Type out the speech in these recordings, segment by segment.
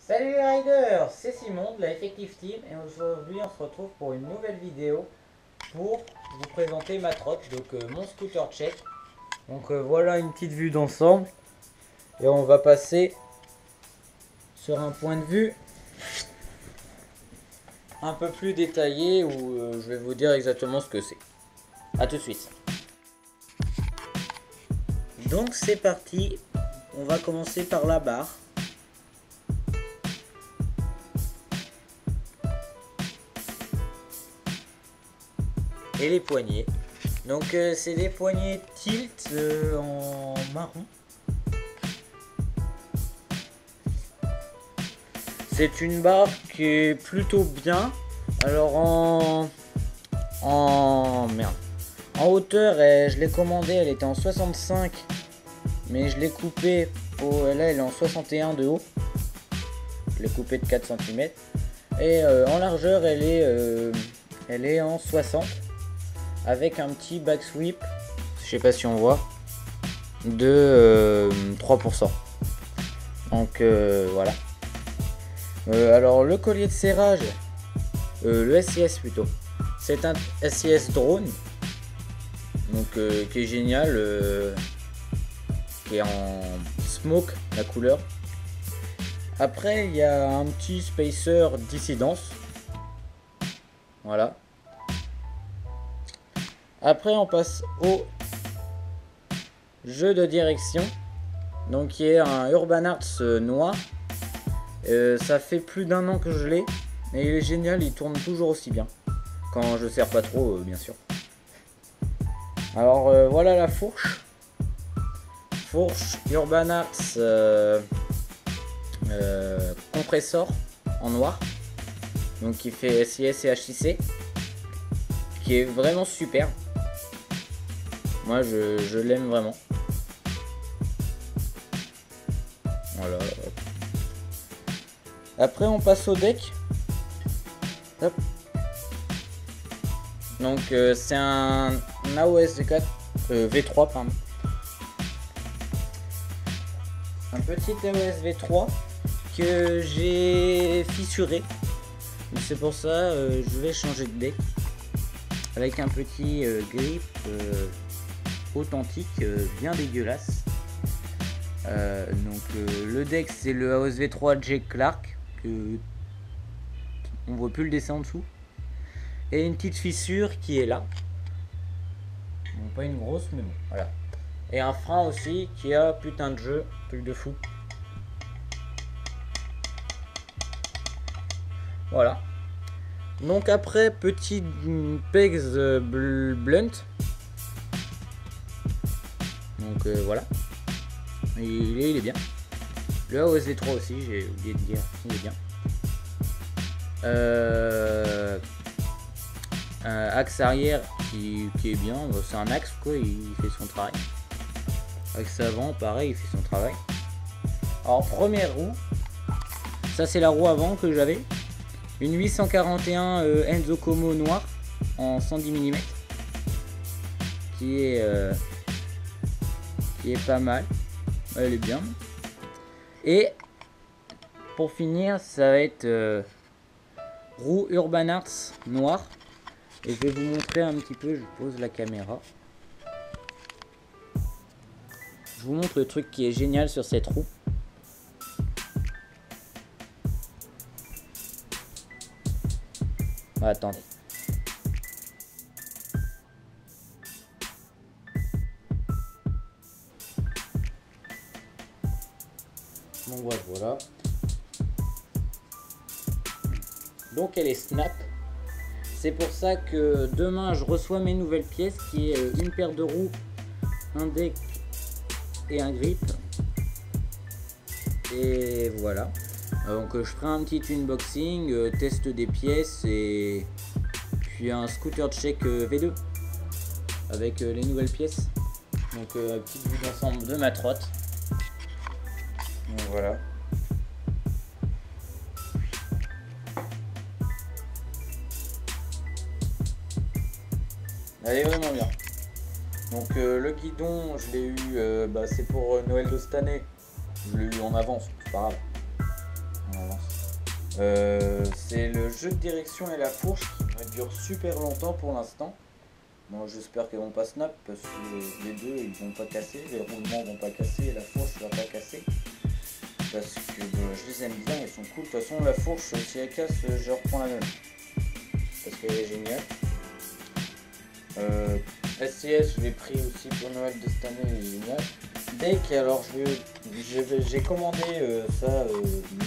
Salut les riders, c'est Simon de la Effective Team et aujourd'hui on se retrouve pour une nouvelle vidéo pour vous présenter ma trotte, donc mon scooter tchèque. Donc voilà une petite vue d'ensemble et on va passer sur un point de vue un peu plus détaillé où je vais vous dire exactement ce que c'est. A tout de suite. Donc c'est parti, on va commencer par la barre. Et les poignées. Donc c'est des poignées tilt en marron. C'est une barre qui est plutôt bien. Alors en hauteur, je l'ai commandée, elle était en 65, mais je l'ai coupée là elle est en 61 de haut. Je l'ai coupée de 4 cm. Et en largeur elle est en 60. Avec un petit back sweep, je sais pas si on voit, de 3%. Donc voilà. Alors le collier de serrage, le SIS plutôt, c'est un SIS drone, donc qui est génial, qui est en smoke la couleur. Après il y a un petit spacer dissidence, voilà. Après on passe au jeu de direction, donc qui est un Urban Arts noir. Ça fait plus d'un an que je l'ai et il est génial, il tourne toujours aussi bien quand je sers pas trop bien sûr. Alors voilà la fourche Urban Arts compressor en noir, donc qui fait SIS et HIC, qui est vraiment super. Moi je l'aime vraiment. Voilà. Après on passe au deck. Hop. Donc c'est un AOS V3 pardon. Un petit AOS V3 que j'ai fissuré. C'est pour ça je vais changer de deck. Avec un petit grip authentique bien dégueulasse. Donc le deck c'est le AOS V3 Jake Clark, que on voit plus le dessin en dessous, et une petite fissure qui est là, bon, pas une grosse mais bon voilà, et un frein aussi qui a putain de jeu, truc de fou. Voilà. Donc après petit pegs blunt, donc voilà. Il est bien. Le AOS V3 aussi, j'ai oublié de dire, il est bien. Un axe arrière qui est bien, c'est un axe quoi, il fait son travail. Axe avant, pareil, il fait son travail. Alors première roue, ça c'est la roue avant que j'avais. Une 841 Enzo Como noire en 110 mm. Qui est pas mal. Elle est bien. Et pour finir, ça va être roue Urban Arts noire. Et je vais vous montrer un petit peu, je pose la caméra. Je vous montre le truc qui est génial sur cette roue. Oh, attendez. Bon voilà. Donc elle est snap. C'est pour ça que demain je reçois mes nouvelles pièces, qui est une paire de roues, un deck et un grip. Et voilà. Donc je ferai un petit unboxing, test des pièces et puis un scooter tchèque V2 avec les nouvelles pièces. Donc petite vue d'ensemble de ma trotte. Donc voilà. Elle est vraiment bien. Donc le guidon, je l'ai eu, c'est pour Noël de cette année. Je l'ai eu en avance, c'est pas grave. On lance. C'est le jeu de direction et la fourche qui dure super longtemps pour l'instant. Bon, j'espère qu'ils vont pas snap parce que les deux ils vont pas casser, les roulements vont pas casser et la fourche va pas casser. Parce que je les aime bien, ils sont cool. De toute façon, la fourche, si elle casse, je reprends la même. Parce qu'elle est géniale. SCS, je l'ai pris aussi pour Noël de cette année, elle est géniale. Deck, alors j'ai commandé ça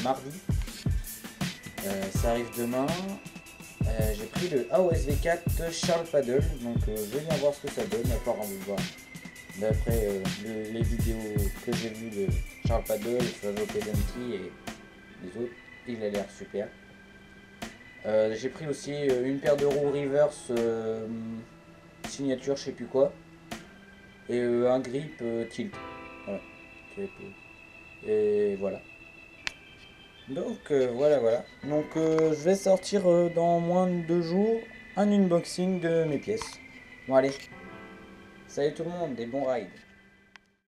mardi. Ça arrive demain. J'ai pris le AOS V4 Charles Paddle, donc je vais bien voir ce que ça donne, apparemment. D'après les vidéos que j'ai vues de Charles Paddle, Flavio Pesanti et les autres, il a l'air super. J'ai pris aussi une paire de roues reverse signature, je sais plus quoi, et un grip tilt. Voilà. Et voilà. Donc voilà. Donc je vais sortir dans moins de 2 jours un unboxing de mes pièces. Bon allez. Salut tout le monde, des bons rides.